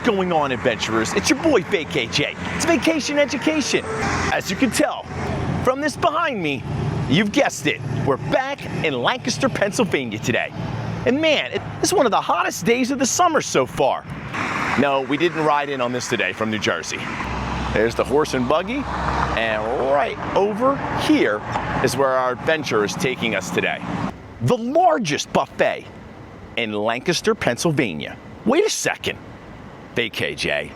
going on, adventurers? It's your boy, VKJ. It's Vacation Education. As you can tell from this behind me, you've guessed it. We're back in Lancaster, Pennsylvania today. And man, it's one of the hottest days of the summer so far. No, we didn't ride in on this today from New Jersey. There's the horse and buggy, and right over here is where our adventure is taking us today. The largest buffet in Lancaster, Pennsylvania. Wait a second, VKJ.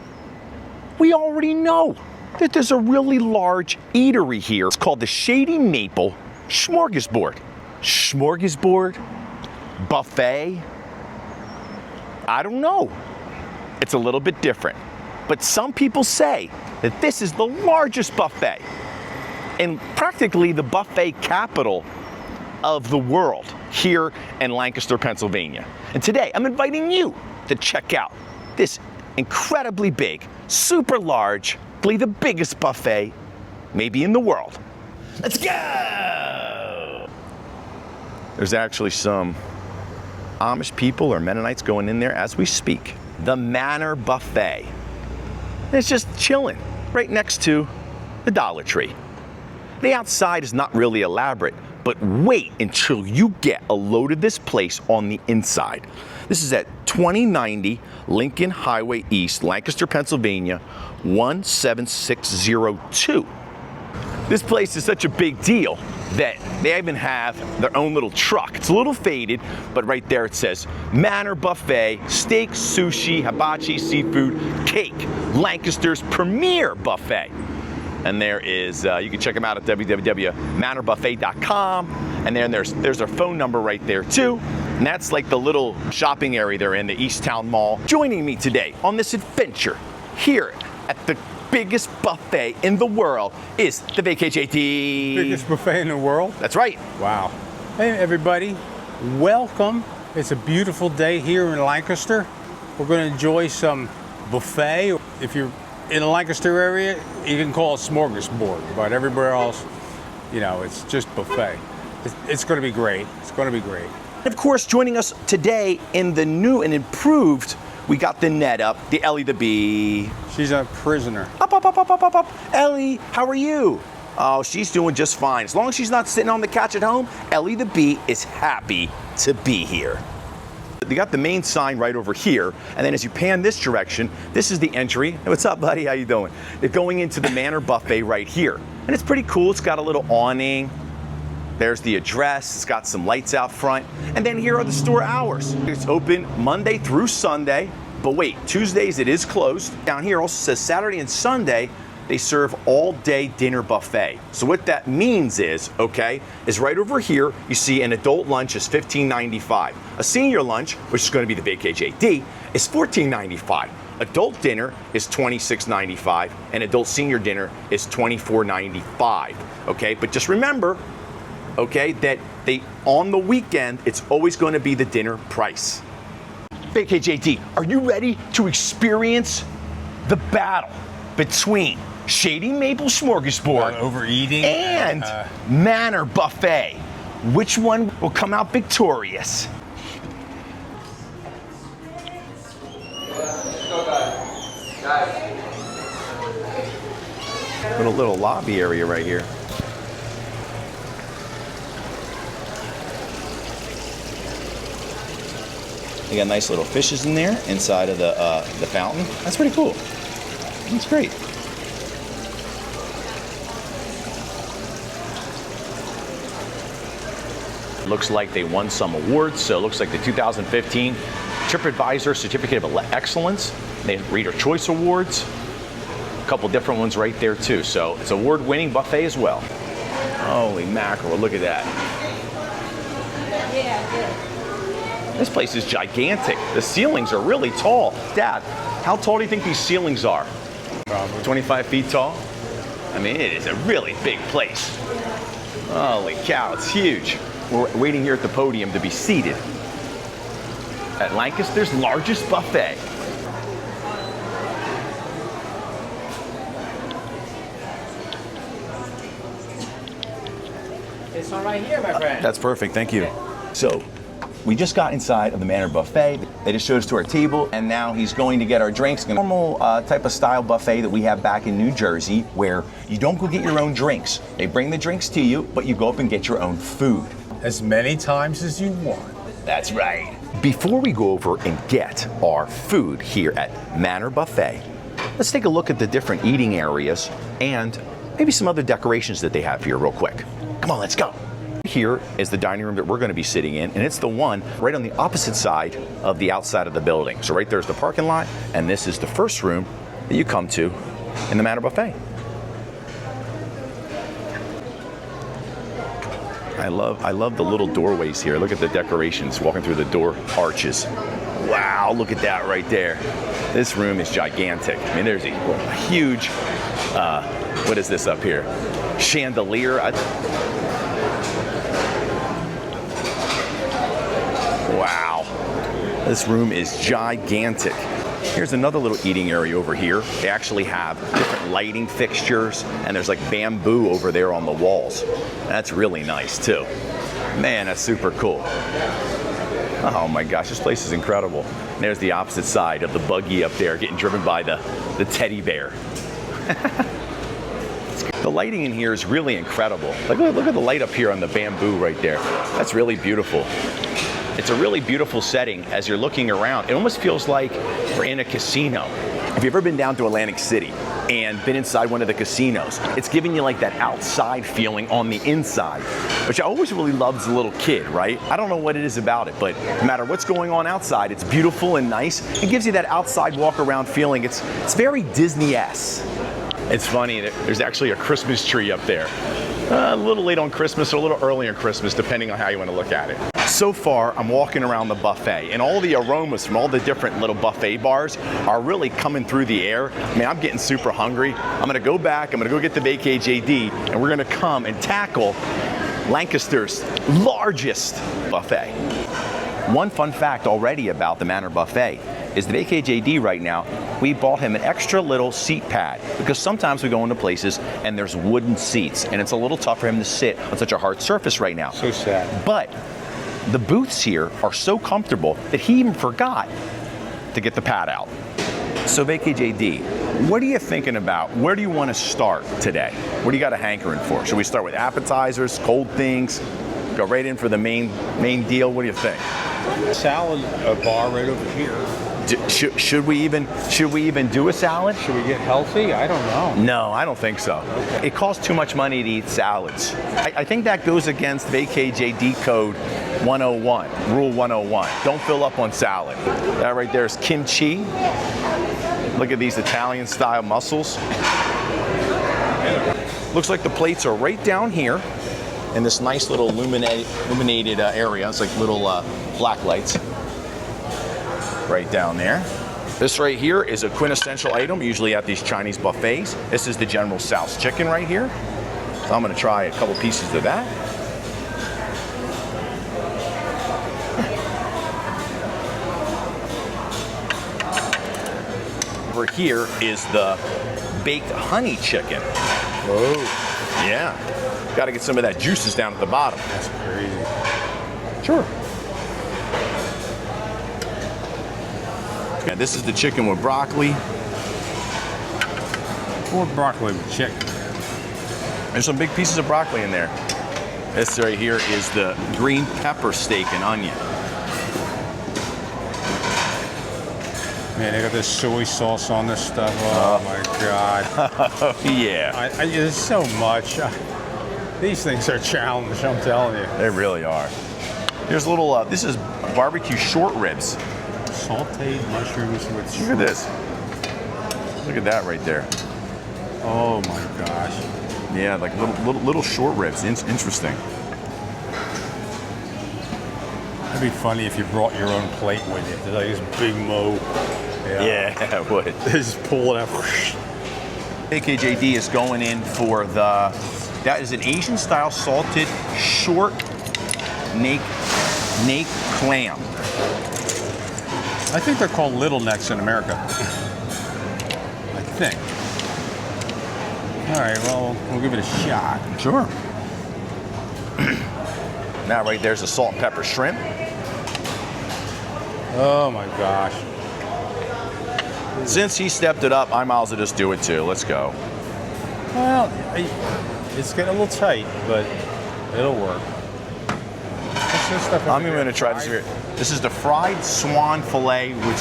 We already know that there's a really large eatery here. It's called the Shady Maple Smorgasbord. Smorgasbord? Buffet? I don't know. It's a little bit different. But some people say that this is the largest buffet and practically the buffet capital of the world here in Lancaster, Pennsylvania. And today I'm inviting you to check out this incredibly big, super large, probably the biggest buffet maybe in the world. Let's go! There's actually some Amish people or Mennonites going in there as we speak. The Manor Buffet. It's just chilling right next to the Dollar Tree. The outside is not really elaborate, but wait until you get a load of this place on the inside. This is at 2090 Lincoln Highway East, Lancaster, Pennsylvania, 17602. This place is such a big deal that they even have their own little truck. It's a little faded, but right there it says Manor Buffet, steak, sushi, hibachi, seafood, cake, Lancaster's premier buffet. And there is, you can check them out at www.manorbuffet.com. And then there's their phone number right there too. And that's like the little shopping area they're in, the East Town Mall. Joining me today on this adventure here at the biggest buffet in the world is the VKJT. Biggest buffet in the world? That's right. Wow. Hey everybody, welcome. It's a beautiful day here in Lancaster. We're going to enjoy some buffet. If you're in the Lancaster area, you can call it smorgasbord, but everywhere else, you know, it's just buffet. It's going to be great. It's going to be great. Of course, joining us today in the new and improved, we got the net up, the Ellie the Bee. She's a prisoner. Up. Ellie, how are you? Oh, she's doing just fine. As long as she's not sitting on the couch at home, Ellie the Bee is happy to be here. You got the main sign right over here, and then as you pan this direction, this is the entry. Hey, what's up, buddy? How you doing? They're going into the Manor Buffet right here. And it's pretty cool. It's got a little awning. There's the address. It's got some lights out front. And then here are the store hours. It's open Monday through Sunday. But wait, Tuesdays it is closed. Down here also says Saturday and Sunday they serve all-day dinner buffet. So what that means is, okay, is right over here you see an adult lunch is $15.95. A senior lunch, which is going to be the VKJD, is $14.95. Adult dinner is $26.95, and adult senior dinner is $24.95. Okay, but just remember, okay, that on the weekend it's always going to be the dinner price. VKJD, are you ready to experience the battle between Shady Maple Smorgasbord overeating and Manor Buffet? Which one will come out victorious? Put a little lobby area right here. You got nice little fishes in there inside of the fountain. That's pretty cool. That's great. Looks like they won some awards. So it looks like the 2015 TripAdvisor Certificate of Excellence. They have Reader Choice Awards. A couple different ones right there too. So it's award-winning buffet as well. Holy mackerel, look at that. This place is gigantic. The ceilings are really tall. Dad, how tall do you think these ceilings are? Probably 25 feet tall? I mean, it is a really big place. Holy cow, it's huge. We're waiting here at the podium to be seated at Lancaster's largest buffet. This one right here, my friend. That's perfect, thank you. So, We just got inside of the Manor Buffet. They just showed us to our table, and now he's going to get our drinks. A normal type of style buffet that we have back in New Jersey, where you don't go get your own drinks. They bring the drinks to you, but you go up and get your own food. As many times as you want. That's right. Before we go over and get our food here at Manor Buffet, let's take a look at the different eating areas and maybe some other decorations that they have here real quick. Come on, let's go. Here is the dining room that we're going to be sitting in, and it's the one right on the opposite side of the outside of the building. So right there's the parking lot, and this is the first room that you come to in the Manor Buffet. I love the little doorways here. Look at the decorations walking through the door arches. Wow, look at that right there. This room is gigantic. I mean, there's a huge, what is this up here? Chandelier. Wow, this room is gigantic. Here's another little eating area over here. They actually have different lighting fixtures, and there's like bamboo over there on the walls. That's really nice too. Man, that's super cool. Oh my gosh, this place is incredible. And there's the opposite side of the buggy up there getting driven by the teddy bear. The lighting in here is really incredible. Like, look at the light up here on the bamboo right there. That's really beautiful. It's a really beautiful setting as you're looking around. It almost feels like we're in a casino. Have you ever been down to Atlantic City and been inside one of the casinos? It's giving you like that outside feeling on the inside, which I always really loved as a little kid, right? I don't know what it is about it, but no matter what's going on outside, it's beautiful and nice. It gives you that outside walk around feeling. It's very Disney-esque. It's funny, there's actually a Christmas tree up there. A little late on Christmas or a little early on Christmas, depending on how you want to look at it. So far, I'm walking around the buffet, and all the aromas from all the different little buffet bars are really coming through the air. I mean, I'm getting super hungry. I'm gonna go back, I'm gonna go get the Vacay JD, and we're gonna come and tackle Lancaster's largest buffet. One fun fact already about the Manor Buffet is the Vacay JD right now, we bought him an extra little seat pad because sometimes we go into places and there's wooden seats and it's a little tough for him to sit on such a hard surface right now. So sad. But the booths here are so comfortable that he even forgot to get the pad out. So Vacay JD, what are you thinking about? Where do you want to start today? What do you got a hankering for? Should we start with appetizers, cold things, go right in for the main deal? What do you think? Salad bar right over here. Should we even do a salad? Should we get healthy? I don't know. No, I don't think so. Okay. It costs too much money to eat salads. I think that goes against Vacay JD code 101, rule 101. Don't fill up on salad. That right there is kimchi. Look at these Italian style mussels. Looks like the plates are right down here in this nice little illuminated area. It's like little black lights. Right down there. This right here is a quintessential item, usually at these Chinese buffets. This is the General Tso's chicken right here. So I'm gonna try a couple pieces of that. Over here is the baked honey chicken. Whoa. Yeah. Gotta get some of that juices down at the bottom. That's crazy. Sure. And this is the chicken with broccoli. Or broccoli with chicken. There's some big pieces of broccoli in there. This right here is the green pepper steak and onion. Man, they got this soy sauce on this stuff. Oh my God. Yeah. There's so much. These things are a challenge, I'm telling you. They really are. Here's a little, this is barbecue short ribs. Sauteed mushrooms with Look at this. Look at that right there. Oh my gosh. Yeah, like little short ribs. Interesting. It'd be funny if you brought your own plate with you. There's like this big mo. Yeah, it would. They just pull it out. Vacay JD is going in for that is an Asian style salted short neck clam. I think they're called little necks in America. I think. All right, well, we'll give it a shot. Sure. Now right there's a salt and pepper shrimp. Oh my gosh. Since he stepped it up, I might as well just do it too. Let's go. Well, it's getting a little tight, but it'll work. What's this stuff? I'm going to try this here. This is the fried swan fillet with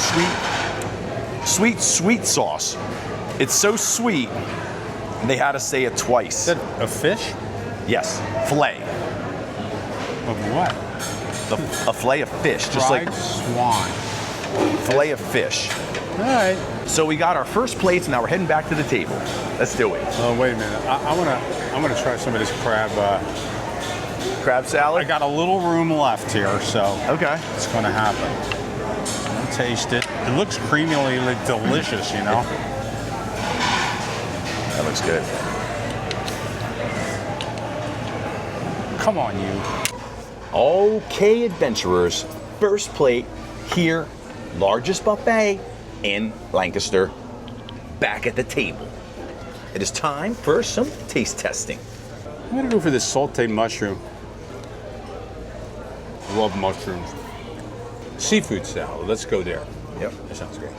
sweet sauce. It's so sweet, they had to say it twice. Is that a fish? Yes, fillet. Of what? A fillet of fish, just Fried like swan. fillet of fish. All right. So we got our first plates, now we're heading back to the table. Let's do it. Oh, wait a minute. I want to try some of this crab. Crab salad? I got a little room left here, so Okay. it's going to happen. I'll taste it. It looks creamily delicious, you know? That looks good. Come on, you. Okay, adventurers. First plate here, largest buffet in Lancaster, back at the table. It is time for some taste testing. I'm going to go for this sauteed mushroom. Love mushrooms. Seafood salad. Let's go there. Yep. That sounds great.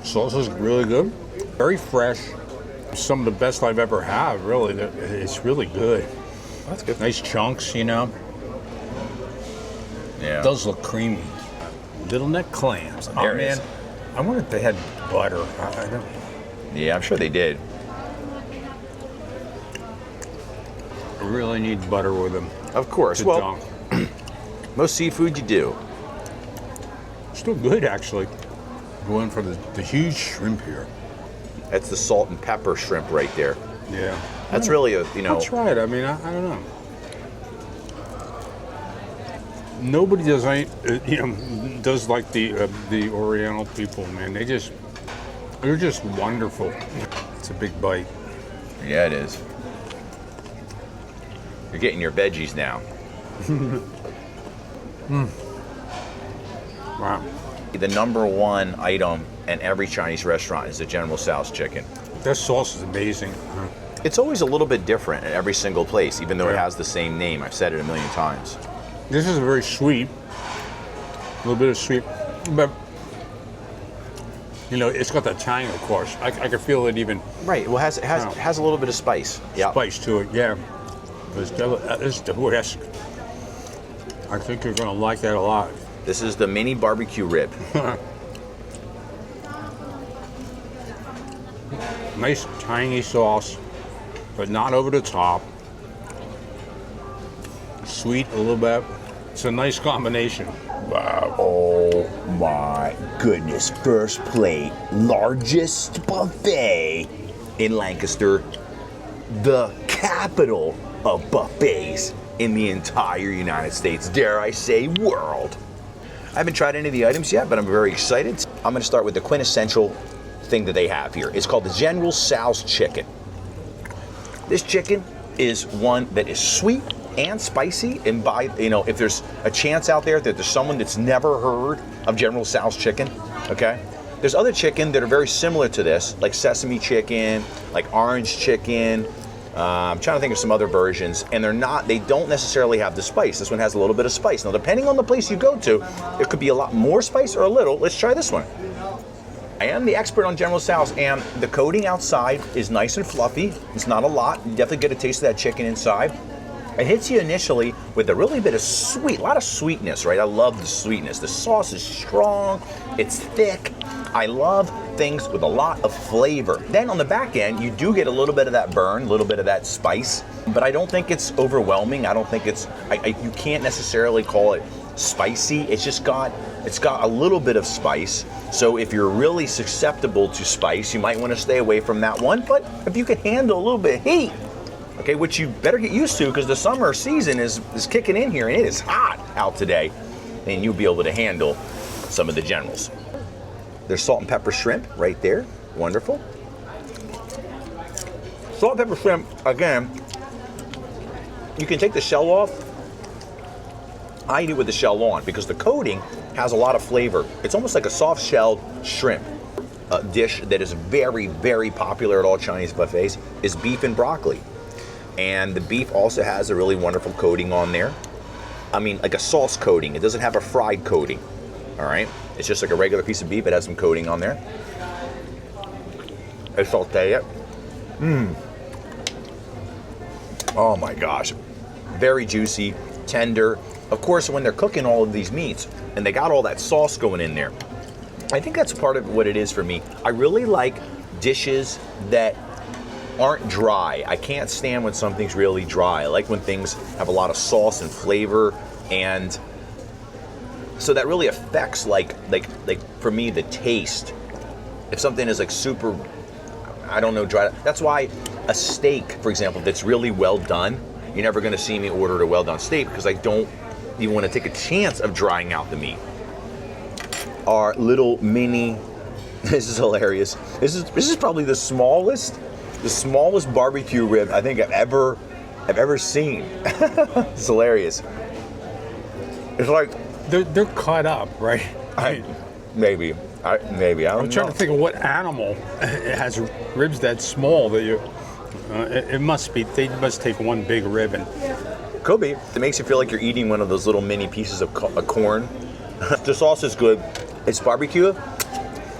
Sauce is really good. Very fresh. Some of the best I've ever had, really. It's really good. That's good. Nice chunks, you know. Yeah. It does look creamy. Little neck clams. There it is. I wonder if they had butter. I don't. Yeah, I'm sure they did. I really need butter with them. Of course. To Well, dunk. most seafood you do. Still good, actually. Going for the huge shrimp here. That's the salt and pepper shrimp right there. Yeah. That's really a, I'll try it. I mean, I don't know. Nobody does does like the Oriental people, man. They're just wonderful. It's a big bite. Yeah, it is. You're getting your veggies now. Wow. The number one item in every Chinese restaurant is the General Tso's chicken. That sauce is amazing. It's always a little bit different in every single place, even though it Yeah. has the same name. I've said it a million times. This is very sweet. A little bit of sweet, but you know, it's got that tang, of course. I can feel it even. Right. Well, it has a little bit of spice. Yeah. Spice to it, yeah. It's delicious. I think you're going to like that a lot. This is the mini barbecue rib. Nice tangy sauce, but not over the top. Sweet a little bit. It's a nice combination. Wow. Oh my goodness. First plate, largest buffet in Lancaster, the capital of buffets in the entire United States, dare I say world. I haven't tried any of the items yet, but I'm very excited. I'm going to start with the quintessential thing that they have here. It's called the General Tso's chicken. This chicken is one that is sweet and spicy, and if there's a chance out there that there's someone that's never heard of General Tso's chicken, okay? There's other chicken that are very similar to this, like sesame chicken, like orange chicken. I'm trying to think of some other versions, and they don't necessarily have the spice. This one has a little bit of spice. Now, depending on the place you go to, it could be a lot more spice or a little. Let's try this one. I am the expert on General Tso's, and the coating outside is nice and fluffy. It's not a lot. You definitely get a taste of that chicken inside. It hits you initially with a really bit of a lot of sweetness, right? I love the sweetness. The sauce is strong, it's thick. I love things with a lot of flavor. Then on the back end, you do get a little bit of that burn, a little bit of that spice, but I don't think it's overwhelming. I don't think you can't necessarily call it spicy. It's got a little bit of spice. So if you're really susceptible to spice, you might want to stay away from that one. But if you can handle a little bit of heat, okay, which you better get used to because the summer season is kicking in here and it is hot out today, then you'll be able to handle some of the Generals. There's salt and pepper shrimp right there. Wonderful. Salt and pepper shrimp, again, you can take the shell off. I eat it with the shell on because the coating has a lot of flavor. It's almost like a soft-shelled shrimp. A dish that is very, very popular at all Chinese buffets is beef and broccoli. And the beef also has a really wonderful coating on there. I mean, like a sauce coating. It doesn't have a fried coating. All right, it's just like a regular piece of beef. It has some coating on there. I saute it. Oh my gosh, very juicy, tender. Of course, when they're cooking all of these meats and they got all that sauce going in there, I think that's part of what it is for me. I really like dishes that aren't dry. I can't stand when something's really dry. I like when things have a lot of sauce and flavor, and so that really affects like for me the taste. If something is like super, I don't know, dry. That's why a steak, for example, that's really well done, you're never going to see me order a well done steak because I don't even want to take a chance of drying out the meat. Our little mini, this is hilarious. This is probably the smallest barbecue rib I think I've ever seen. It's hilarious. It's like they're cut up, right? Maybe. I don't know. I'm trying to think of what animal has ribs that small that you. It must be. They must take one big rib and. Could be. It makes you feel like you're eating one of those little mini pieces of corn. The sauce is good. It's barbecue,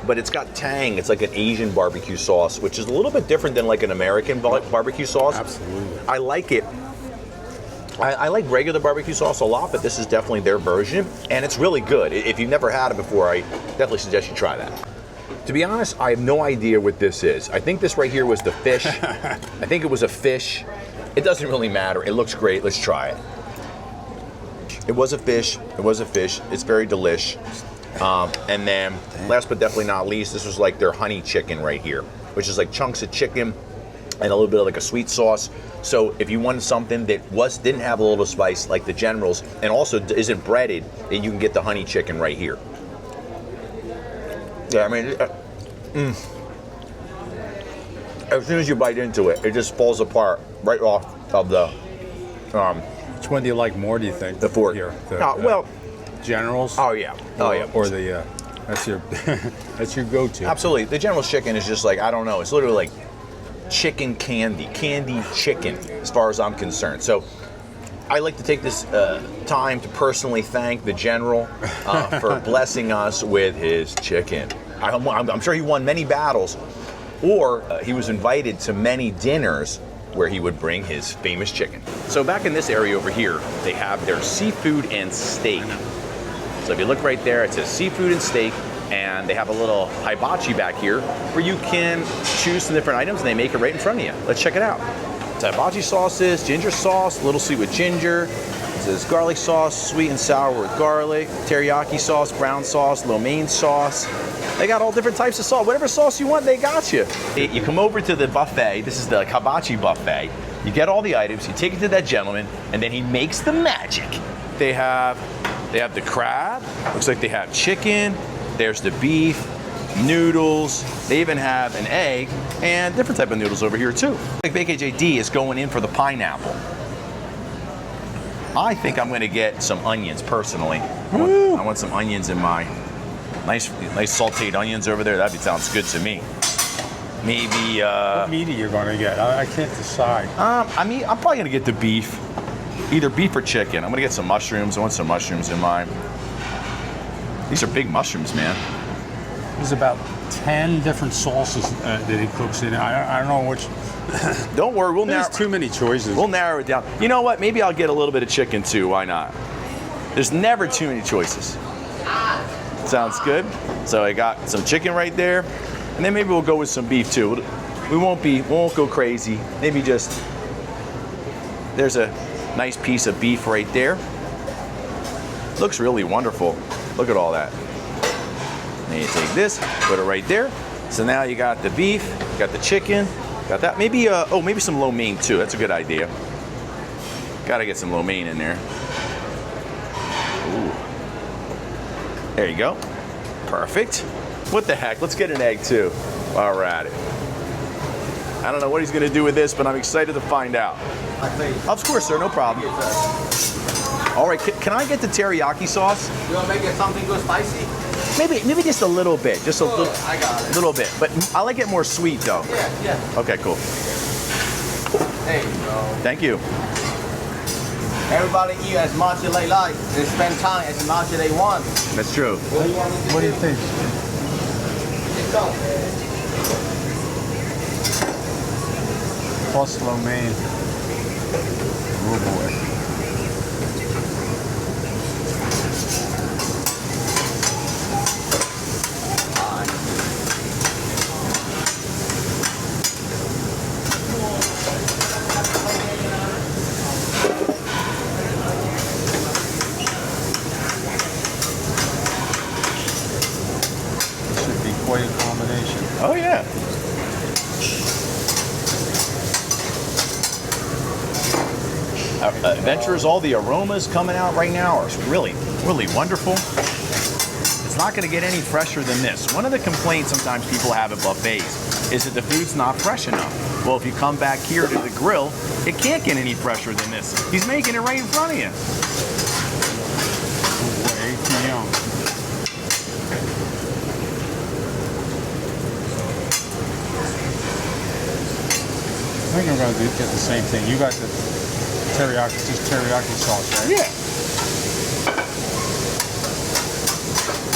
but it's got tang. It's like an Asian barbecue sauce, which is a little bit different than like an American barbecue sauce. Absolutely. I like it. I like regular barbecue sauce a lot, but this is definitely their version, and it's really good. If you've never had it before, I definitely suggest you try that. To be honest, I have no idea what this is. I think this right here was the fish. I think it was a fish. It doesn't really matter. It looks great. Let's try it. It was a fish. It was a fish. It's very delish. And then, last but definitely not least, this was like their honey chicken right here, which is like chunks of chicken and a little bit of like a sweet sauce. So if you wanted something that didn't have a little spice like the General's and also isn't breaded, then you can get the honey chicken right here. Yeah, I mean, as soon as you bite into it, it just falls apart right off of the. Which one do you like more? Do you think? The fork. Here, well, General's. Oh yeah. Oh yeah. Or the that's your that's your go-to. Absolutely. The General's chicken is just like, I don't know. It's literally like chicken candy chicken, as far as I'm concerned. So I like to take this time to personally thank the General for blessing us with his chicken. I'm sure he won many battles, or he was invited to many dinners where he would bring his famous chicken. So back in this area over here, they have their seafood and steak. So if you look right there, it says seafood and steak, and they have a little hibachi back here where you can choose some different items and they make it right in front of you. Let's check it out. It's hibachi sauces, ginger sauce, a little sweet with ginger. It says garlic sauce, sweet and sour with garlic, teriyaki sauce, brown sauce, lo mein sauce. They got all different types of sauce. Whatever sauce you want, they got you. You come over to the buffet. This is the hibachi buffet. You get all the items, you take it to that gentleman, and then he makes the magic. They have the crab. Looks like they have chicken. There's the beef, noodles. They even have an egg and different type of noodles over here too. Like BKJD is going in for the pineapple. I think I'm going to get some onions personally. I want some onions in my nice sauteed onions over there. That sounds good to me. Maybe. What meat are you going to get? I can't decide. I'm probably going to get the beef, either beef or chicken. I'm going to get some mushrooms. I want some mushrooms in mine. These are big mushrooms, man. There's about 10 different sauces that he cooks in. I don't know which. Don't worry, There's too many choices. We'll narrow it down. You know what? Maybe I'll get a little bit of chicken too. Why not? There's never too many choices. Sounds good. So I got some chicken right there, and then maybe we'll go with some beef too. We won't go crazy. Maybe just there's a nice piece of beef right there. Looks really wonderful. Look at all that. Then you take this, put it right there. So now you got the beef, got the chicken, got that. Maybe maybe some lo mein too. That's a good idea. Gotta get some lo mein in there. Ooh. There you go. Perfect. What the heck? Let's get an egg too while we're at it. I don't know what he's gonna do with this, but I'm excited to find out. Of course, sir. No problem. All right, can I get the teriyaki sauce? You want to make it something good spicy? Maybe just a little bit, just a little. I got it. Little bit, but I like it more sweet though. Yeah. Okay, cool. There you go. Thank you. Everybody eat as much as they like. They spend time as much as they want. That's true. What do you think? It's done. Plus lo mein. Oh boy. This should be quite a combination. Oh yeah. Adventurers, all the aromas coming out right now are really, really wonderful. It's not going to get any fresher than this. One of the complaints sometimes people have at buffets is that the food's not fresh enough. Well, if you come back here to the grill, it can't get any fresher than this. He's making it right in front of you. Way too young. I think I'm going to get the same thing. You got the teriyaki, just teriyaki sauce, right? Yeah.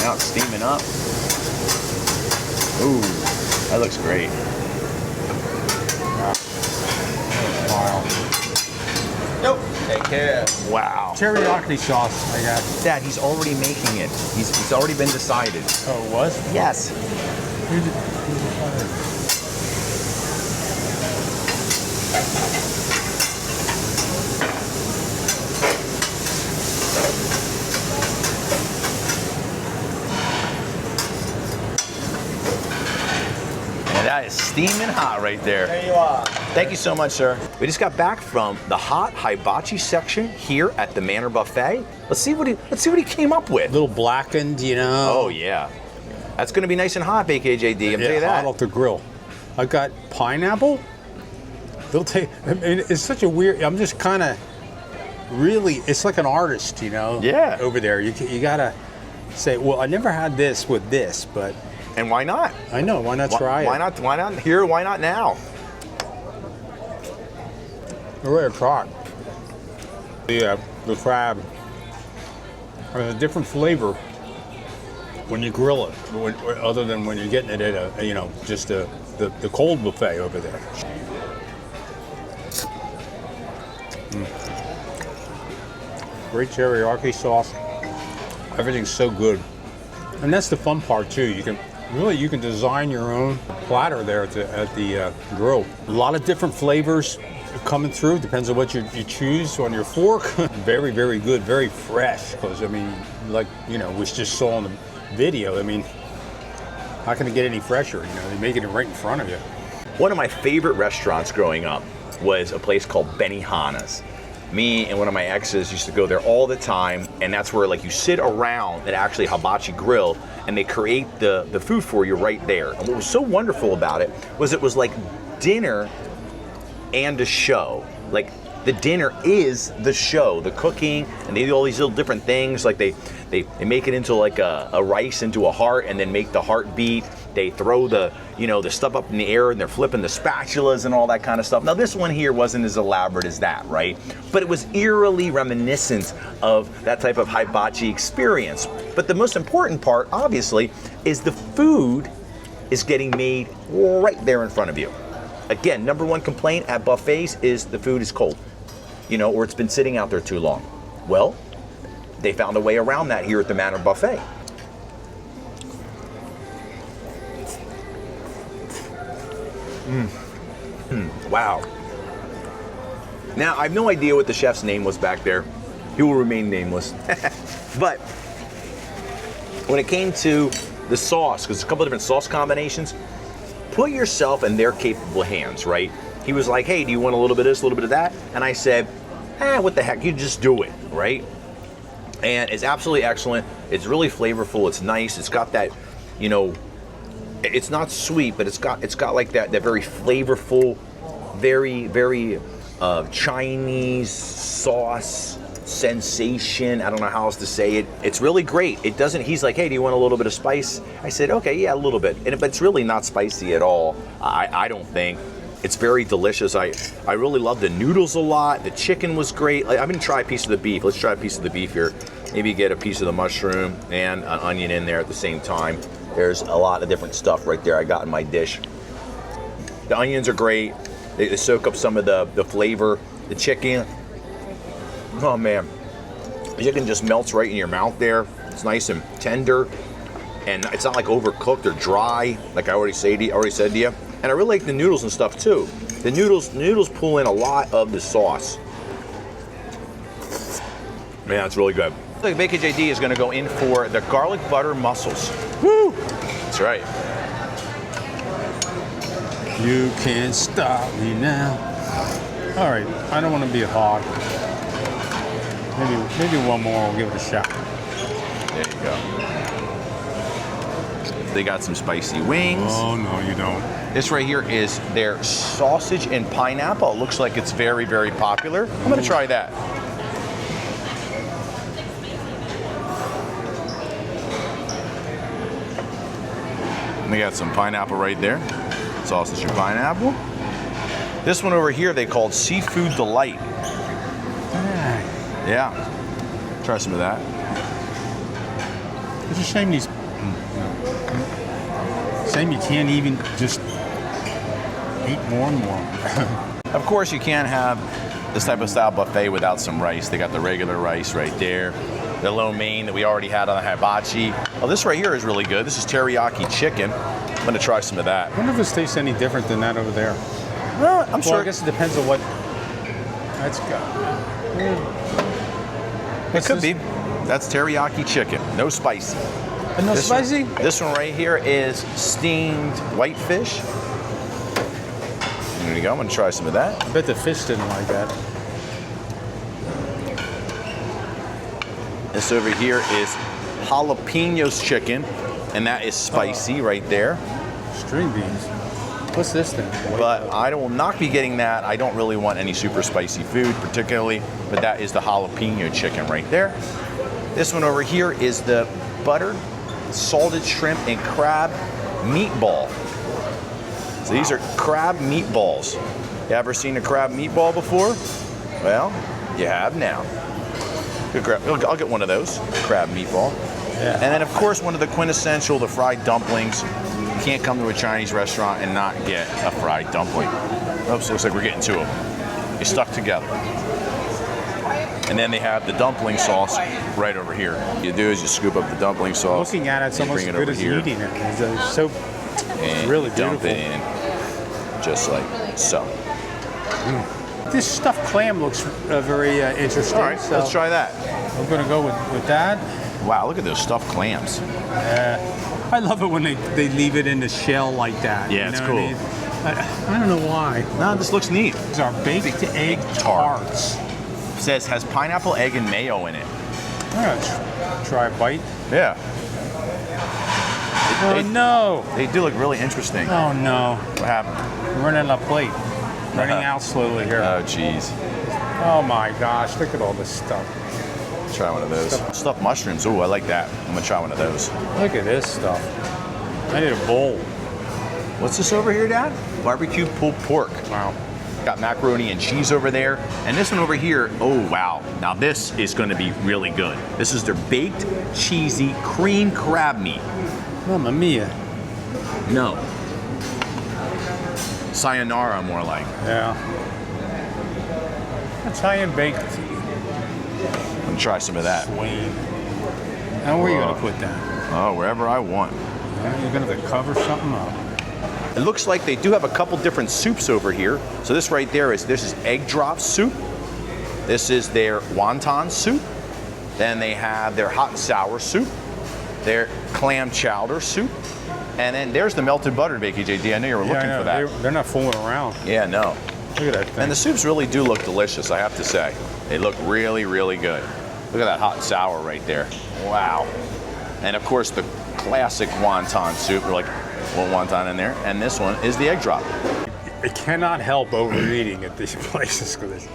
Now it's steaming up. Ooh, that looks great. Wow. Nope. Take care. Wow. Teriyaki sauce, I got. Dad, he's already making it. It's already been decided. Oh, it was? Yes. Who decided? And that is steaming hot right there. There you are. Thank you so much, sir. We just got back from the hot hibachi section here at the Manor Buffet. Let's see what he came up A with. little blackened, you know. Oh yeah, that's gonna be nice and hot, BKJD. I'm telling you hot that. off the grill. I got pineapple. They'll take. I mean, it's such a weird. I'm just kind of really. It's like an artist, you know. Yeah. Over there, you gotta say, well, I never had this with this, but And why not? I know. Why not try it? Why not? Why not here? Why not now? We're gonna try it. The crab has a different flavor when you grill it, other than when you're getting it at a, just the cold buffet over there. Great teriyaki sauce. Everything's so good, and that's the fun part too. You can design your own platter there at the grill. A lot of different flavors coming through. Depends on what you choose on your fork. Very, very good. Very fresh. Because I mean, like we just saw in the video. I mean, how can it get any fresher? They're making it right in front of you. One of my favorite restaurants growing up was a place called Benihana's. Me and one of my exes used to go there all the time, and that's where you sit around an actually hibachi grill and they create the food for you right there. And what was so wonderful about it was like dinner and a show. Like the dinner is the show, the cooking, and they do all these little different things. Like they make it into like a rice into a heart and then make the heart beat. They throw the stuff up in the air and they're flipping the spatulas and all that kind of stuff. Now this one here wasn't as elaborate as that, right? But it was eerily reminiscent of that type of hibachi experience. But the most important part, obviously, is the food is getting made right there in front of you. Again, number one complaint at buffets is the food is cold, or it's been sitting out there too long. Well, they found a way around that here at the Manor Buffet. Wow. Now, I have no idea what the chef's name was back there. He will remain nameless. But when it came to the sauce, because there's a couple of different sauce combinations, put yourself in their capable hands, right? He was like, hey, do you want a little bit of this, a little bit of that? And I said, what the heck, you just do it, right? And it's absolutely excellent. It's really flavorful. It's nice. It's got that, it's not sweet, but it's got like that very flavorful, very, very Chinese sauce sensation. I don't know how else to say it. It's really great. It doesn't, he's like, hey, do you want a little bit of spice? I said, okay, yeah, a little bit. But it's really not spicy at all, I don't think. It's very delicious. I really love the noodles a lot. The chicken was great. I'm gonna try a piece of the beef. Let's try a piece of the beef here. Maybe get a piece of the mushroom and an onion in there at the same time. There's a lot of different stuff right there I got in my dish. The onions are great. They soak up some of the flavor. The chicken, oh man. The chicken just melts right in your mouth there. It's nice and tender. And it's not like overcooked or dry, like I already said to you. And I really like the noodles and stuff too. The noodles pull in a lot of the sauce. Man, it's really good. Like BKJD is gonna go in for the garlic butter mussels. Woo! That's right. You can't stop me now. All right, I don't want to be a hog. Maybe one more, we'll give it a shot. There you go. They got some spicy wings. Oh, no, you don't. This right here is their sausage and pineapple. It looks like it's very, very popular. I'm gonna try that. And they got some pineapple right there. Sausage and pineapple. This one over here they called Seafood Delight. Yeah. Try some of that. It's a shame these. Shame you can't even just eat more and more. Of course, you can't have this type of style buffet without some rice. They got the regular rice right there. The lo mein that we already had on the hibachi. Oh, this right here is really good. This is teriyaki chicken. I'm gonna try some of that. I wonder if this tastes any different than that over there. I'm sure. I guess it depends on what. That's good. It could be. That's teriyaki chicken. No spicy. And no spicy? This one right here is steamed whitefish. There you go. I'm gonna try some of that. I bet the fish didn't like that. This over here is jalapenos chicken, and that is spicy right there. String beans. What's this thing? But I will not be getting that. I don't really want any super spicy food particularly, but that is the jalapeno chicken right there. This one over here is the buttered salted shrimp and crab meatball. So these are crab meatballs. You ever seen a crab meatball before? Well, you have now. I'll get one of those, crab meatball. Yeah. And then of course one of the quintessential, the fried dumplings. You can't come to a Chinese restaurant and not get a fried dumpling. Oops, looks like we're getting two of them. They're stuck together. And then they have the dumpling sauce right over here. What you do is you scoop up the dumpling sauce. Looking at it, it's almost as good as eating it. It's so and really dump beautiful. it in, just like so. This stuffed clam looks very interesting. All right, so let's try that. We're gonna go with that. Wow, look at those stuffed clams. I love it when they leave it in the shell like that. Yeah, it's cool. I don't know why. No, this looks neat. These are baked egg tarts. It says has pineapple, egg, and mayo in it. I'm gonna try a bite. Yeah. Oh no! They do look really interesting. Oh no! What happened? We're running out of plate. Running out slowly here. Oh, jeez. Oh my gosh! Look at all this stuff. Try one of those. Stuffed mushrooms. Ooh, I like that. I'm gonna try one of those. Look at this stuff. I need a bowl. What's this over here, Dad? Barbecue pulled pork. Wow. Got macaroni and cheese over there. And this one over here, oh wow. Now this is gonna be really good. This is their baked, cheesy, cream crab meat. Mamma mia. No. Sayonara, more like. Yeah. Italian baked. I'm gonna try some of that. Swain. Now where are you gonna put that? Oh, wherever I want. You're gonna have to cover something up. It looks like they do have a couple different soups over here. So this right there is egg drop soup. This is their wonton soup. Then they have their hot and sour soup, their clam chowder soup, and then there's the melted butter, BKJD. I know you were looking for that. They're not fooling around. Yeah, no. Look at that thing. And the soups really do look delicious, I have to say. They look really, really good. Look at that hot and sour right there. Wow. And of course the classic wonton soup. We're like, one wonton in there. And this one is the egg drop. I cannot help overeating at these places because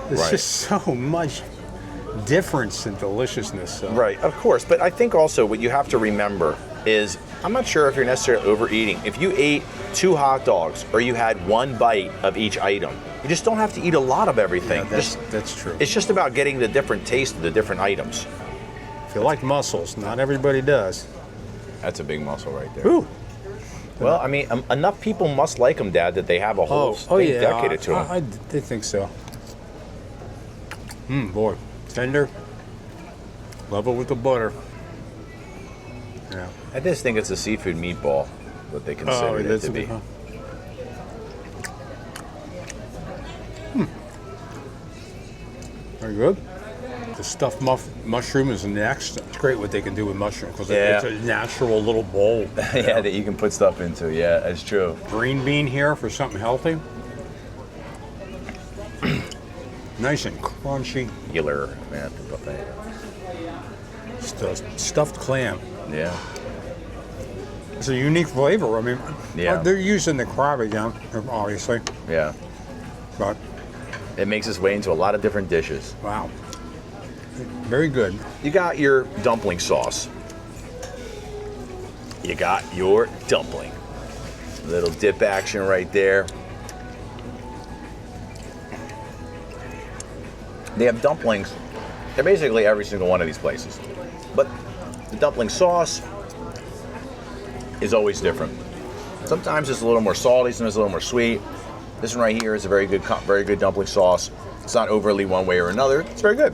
there's just so much difference in deliciousness. So. Right, of course. But I think also what you have to remember is I'm not sure if you're necessarily overeating. If you ate 2 hot dogs or you had 1 bite of each item, you just don't have to eat a lot of everything. Yeah, that's true. It's just about getting the different taste of the different items. If you like mussels, not everybody does. That's a big mussel right there. Ooh. Well, I mean, enough people must like them, Dad, that they have a whole thing dedicated to them. I think so. Boy, tender. Level with the butter. Yeah. I just think it's a seafood meatball, what they consider it to be. Very good. The stuffed mushroom is next. It's great what they can do with mushroom because it's a natural little bowl. Yeah, that you can put stuff into. Yeah, that's true. Green bean here for something healthy. Nice and crunchy. Regular Manor Buffet. Stuffed clam. Yeah. It's a unique flavor. I mean, they're using the crab again, obviously. Yeah. But it makes its way into a lot of different dishes. Wow. Very good. You got your dumpling sauce. You got your dumpling. Little dip action right there. They have dumplings. They're basically every single one of these places. But the dumpling sauce is always different. Sometimes it's a little more salty, sometimes it's a little more sweet. This one right here is a very good dumpling sauce. It's not overly one way or another. It's very good.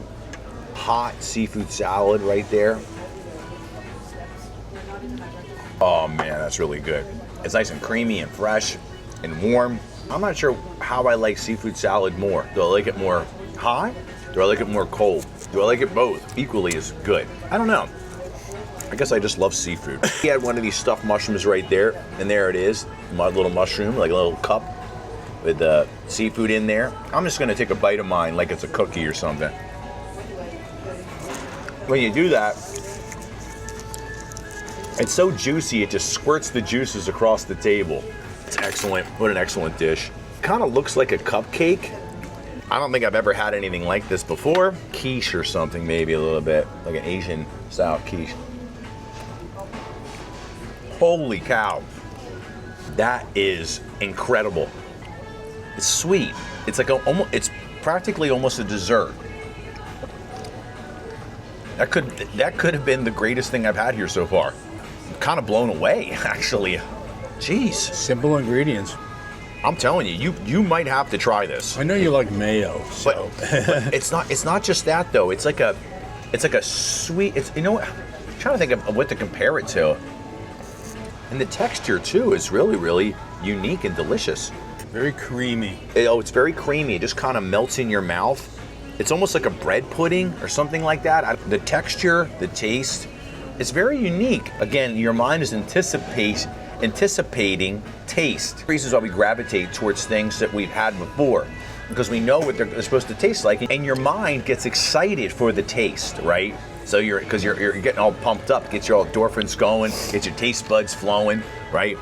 Hot seafood salad right there. Oh man, that's really good. It's nice and creamy and fresh and warm. I'm not sure how I like seafood salad more. Do I like it more hot? Do I like it more cold? Do I like it both equally as good? I don't know. I guess I just love seafood. He had one of these stuffed mushrooms right there, and there it is, my little mushroom, like a little cup with the seafood in there. I'm just gonna take a bite of mine like it's a cookie or something. When you do that, it's so juicy, it just squirts the juices across the table. It's excellent. What an excellent dish. Kind of looks like a cupcake. I don't think I've ever had anything like this before. Quiche or something, maybe a little bit, like an Asian style quiche. Holy cow. That is incredible. It's sweet. It's like it's practically almost a dessert. That could have been the greatest thing I've had here so far. I'm kind of blown away, actually. Jeez. Simple ingredients. I'm telling you, you might have to try this. I know you like mayo, so. But it's not just that though. It's like a sweet. You know what? I'm trying to think of what to compare it to. And the texture too is really unique and delicious. Very creamy. It's very creamy. It just kind of melts in your mouth. It's almost like a bread pudding or something like that. The texture, the taste, it's very unique. Again, your mind is anticipating taste. Reasons why we gravitate towards things that we've had before, because we know what they're supposed to taste like, and your mind gets excited for the taste, right? So you're getting all pumped up, gets your endorphins going, gets your taste buds flowing, right?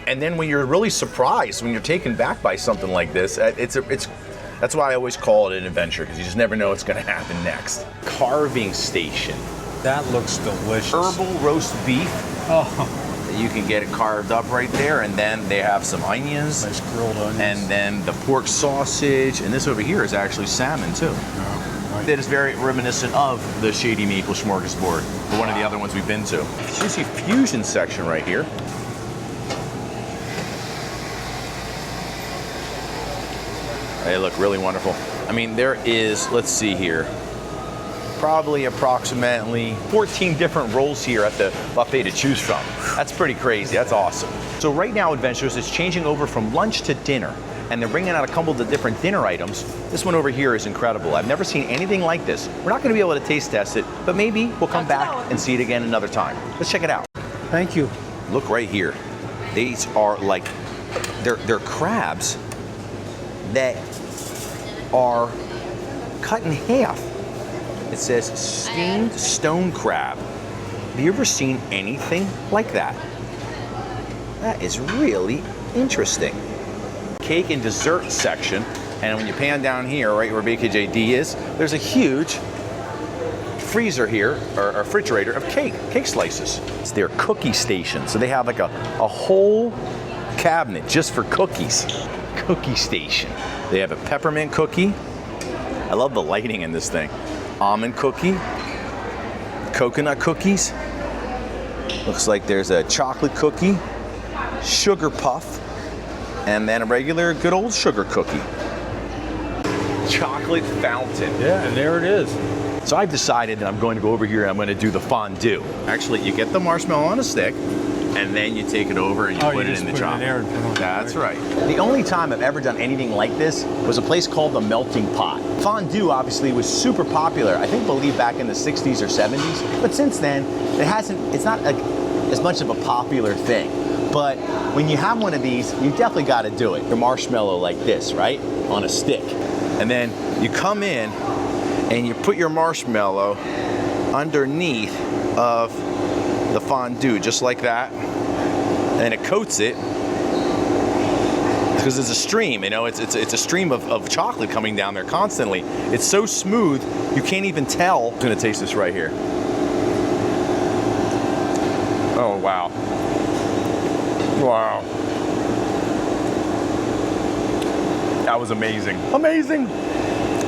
And then when you're really surprised, when you're taken back by something like this, that's why I always call it an adventure, because you just never know what's going to happen next. Carving station. That looks delicious. Herbal roast beef. Oh. You can get it carved up right there, and then they have some onions. Nice grilled onions. And then the pork sausage, and this over here is actually salmon too. Oh, nice. That is very reminiscent of the Shady Maple Smorgasbord, one of the other ones we've been to. Sushi fusion section right here. They look really wonderful. I mean, there is, let's see here, probably approximately 14 different rolls here at the buffet to choose from. That's pretty crazy, that's awesome. So right now, Adventurers, it's changing over from lunch to dinner, and they're bringing out a couple of the different dinner items. This one over here is incredible. I've never seen anything like this. We're not gonna be able to taste test it, but maybe we'll come back and see it again another time. Let's check it out. Thank you. Look right here. These are like, they're crabs that are cut in half. It says steamed stone crab. Have you ever seen anything like that? That is really interesting. Cake and dessert section, and when you pan down here, right where BKJD is, there's a huge freezer here, or refrigerator of cake slices. It's their cookie station. So they have like a whole cabinet just for cookies. Cookie station. They have a peppermint cookie. I love the lighting in this thing. Almond cookie, coconut cookies. Looks like there's a chocolate cookie, sugar puff, and then a regular good old sugar cookie. Chocolate fountain. Yeah, and there it is. So I've decided that I'm going to go over here and I'm going to do the fondue. Actually, you get the marshmallow on a stick, and then you take it over and you put it in the chocolate. That's right. The only time I've ever done anything like this was a place called the Melting Pot. Fondue obviously was super popular, I believe back in the 60s or 70s, but since then, it's not like as much of a popular thing. But when you have one of these, you definitely got to do it. The marshmallow like this, right? On a stick. And then you come in and you put your marshmallow underneath of the fondue, just like that. And it coats it, because it's a stream, you know, it's a stream of chocolate coming down there constantly. It's so smooth, you can't even tell. I'm gonna taste this right here. Oh, wow. Wow. That was amazing. Amazing.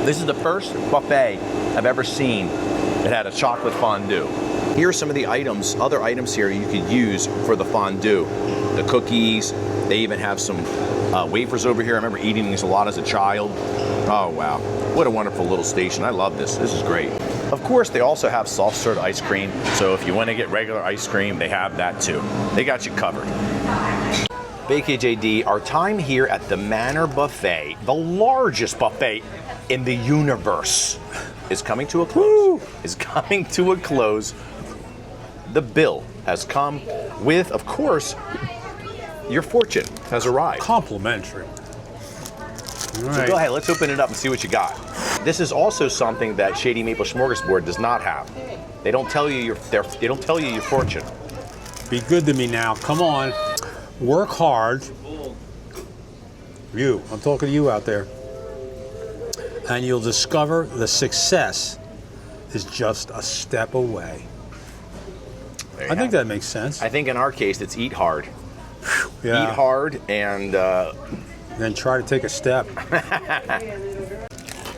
This is the first buffet I've ever seen that had a chocolate fondue. Here are some of the items, other items here you could use for the fondue. The cookies, they even have some wafers over here. I remember eating these a lot as a child. Oh, wow. What a wonderful little station. I love this. This is great. Of course, they also have soft serve ice cream. So if you want to get regular ice cream, they have that too. They got you covered. BKJD, our time here at the Manor Buffet, the largest buffet in the universe, is coming to a close. Woo! Is coming to a close. The bill has come with, of course, your fortune has arrived. Complimentary. So go ahead, let's open it up and see what you got. This is also something that Shady Maple Smorgasbord does not have. They don't tell you your fortune. Be good to me now. Come on. Work hard. I'm talking to you out there. And you'll discover the success is just a step away. I think that makes sense. I think in our case, it's eat hard. Yeah. Eat hard and then try to take a step.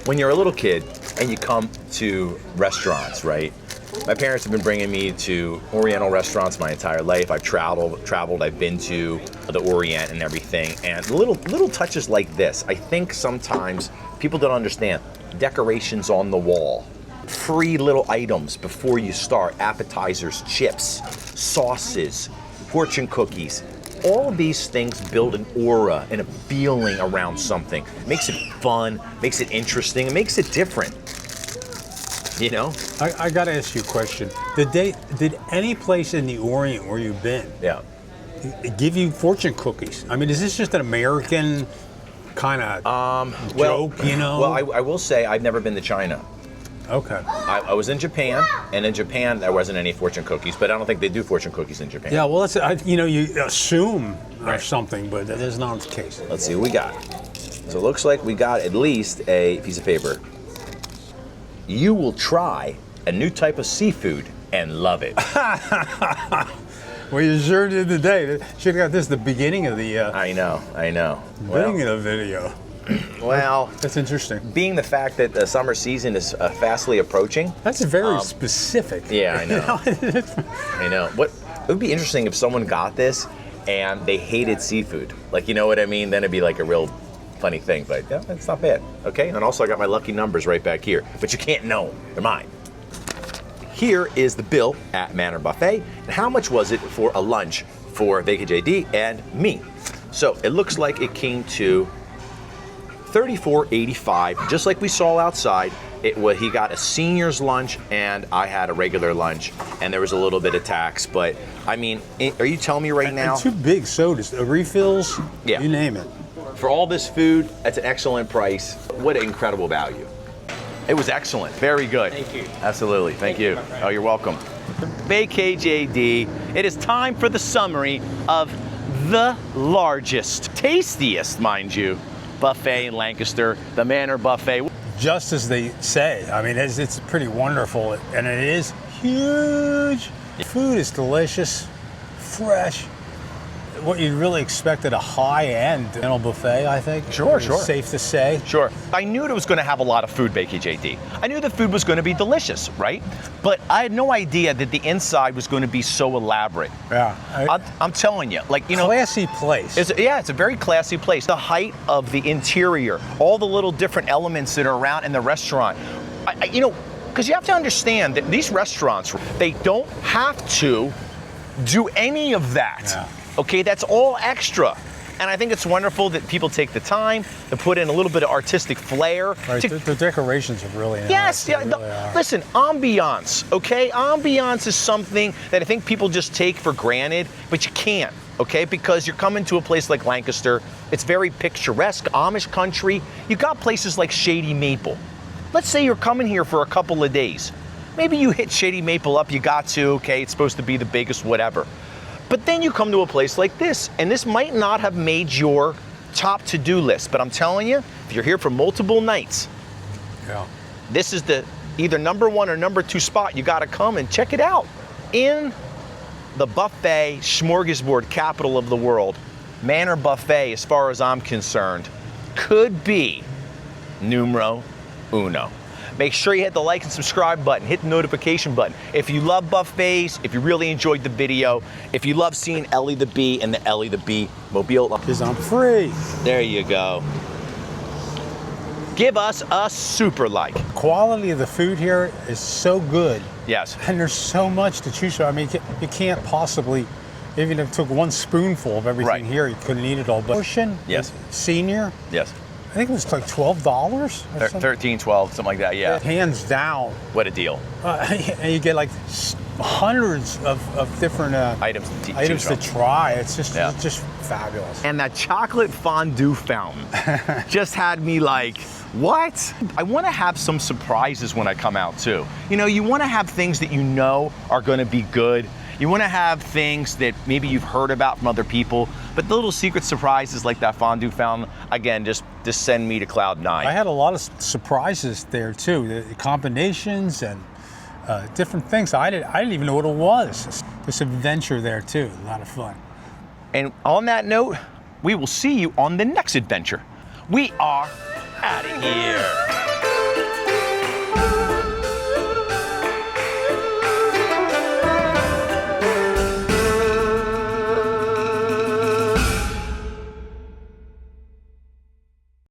When you're a little kid and you come to restaurants, right? My parents have been bringing me to Oriental restaurants my entire life. I've traveled. I've been to the Orient and everything. And little touches like this, I think sometimes people don't understand. Decorations on the wall, free little items before you start, appetizers, chips, sauces, fortune cookies. All of these things build an aura and a feeling around something. Makes it fun, makes it interesting, it makes it different. You know? I gotta ask you a question. Did any place in the Orient where you've been give you fortune cookies? I mean, is this just an American kind of joke, you know? Well, I will say I've never been to China. Okay. I was in Japan, and in Japan there wasn't any fortune cookies, but I don't think they do fortune cookies in Japan. Yeah, well, you assume or something, but that is not the case. Let's see what we got. So it looks like we got at least a piece of paper. You will try a new type of seafood and love it. Well, you sure did today. Should have got this at the beginning of the. I know. Beginning of the video. Well, that's interesting. Being the fact that the summer season is fastly approaching. That's very specific. Yeah, I know. I know. It would be interesting if someone got this and they hated seafood. Like, you know what I mean? Then it'd be like a real funny thing. But yeah, it's not bad. Okay. And also I got my lucky numbers right back here. But you can't know. They're mine. Here is the bill at Manor Buffet. And how much was it for a lunch for VKJD and me? So it looks like it came to $34.85, just like we saw outside. He got a senior's lunch and I had a regular lunch, and there was a little bit of tax. But I mean, are you telling me right now? And two big sodas, refills, you name it. For all this food, that's an excellent price. What an incredible value. It was excellent, very good. Thank you. Absolutely, thank you. Oh, you're welcome. VKJD, it is time for the summary of the largest, tastiest, mind you, buffet in Lancaster, the Manor Buffet. just as they say. I mean, it's pretty wonderful, and it is huge. The food is delicious, fresh. What you'd really expect at a high-end Manor Buffet, I think. Sure. It's safe to say. Sure. I knew it was going to have a lot of food, BKJD. I knew the food was going to be delicious, right? But I had no idea that the inside was going to be so elaborate. Yeah. I'm telling you, like, you know. Classy place. It's a very classy place. The height of the interior, all the little different elements that are around in the restaurant. You know, because you have to understand that these restaurants, they don't have to do any of that. Yeah. Okay, that's all extra. And I think it's wonderful that people take the time to put in a little bit of artistic flair. Right, the decorations are really nice. Yes, yeah. Really are. Listen, ambiance, okay? Ambiance is something that I think people just take for granted, but you can't, okay? Because you're coming to a place like Lancaster, it's very picturesque, Amish country. You got places like Shady Maple. Let's say you're coming here for a couple of days. Maybe you hit Shady Maple up, you got to, okay, it's supposed to be the biggest, whatever. But then you come to a place like this, and this might not have made your top to-do list, but I'm telling you, if you're here for multiple nights, Yeah. this is the either number 1 or number 2 spot. You gotta come and check it out. In the buffet smorgasbord capital of the world, Manor Buffet, as far as I'm concerned, could be numero uno. Make sure you hit the like and subscribe button, hit the notification button. If you love buffets, if you really enjoyed the video, if you love seeing Ellie the Bee and the Ellie the Bee mobile. Because I'm free. There you go. Give us a super like. Quality of the food here is so good. Yes. And there's so much to choose from. I mean, you can't possibly, even if it took one spoonful of everything Right. here, you couldn't eat it all. But Ocean, Yes. Senior, Yes. I think it was like $12 or something. 13, 12, something like that, yeah. Hands down. What a deal. And you get like hundreds of different Items to items choose to from. try. It's just Yeah. fabulous. And that chocolate fondue fountain just had me like, what? I want to have some surprises when I come out too. You know, you want to have things that you know are going to be good. You want to have things that maybe you've heard about from other people, but the little secret surprises like that fondue fountain, again, just send me to cloud 9. I had a lot of surprises there too. The combinations and different things. I didn't even know what it was. This adventure there too. A lot of fun. And on that note, we will see you on the next adventure. We are out of here.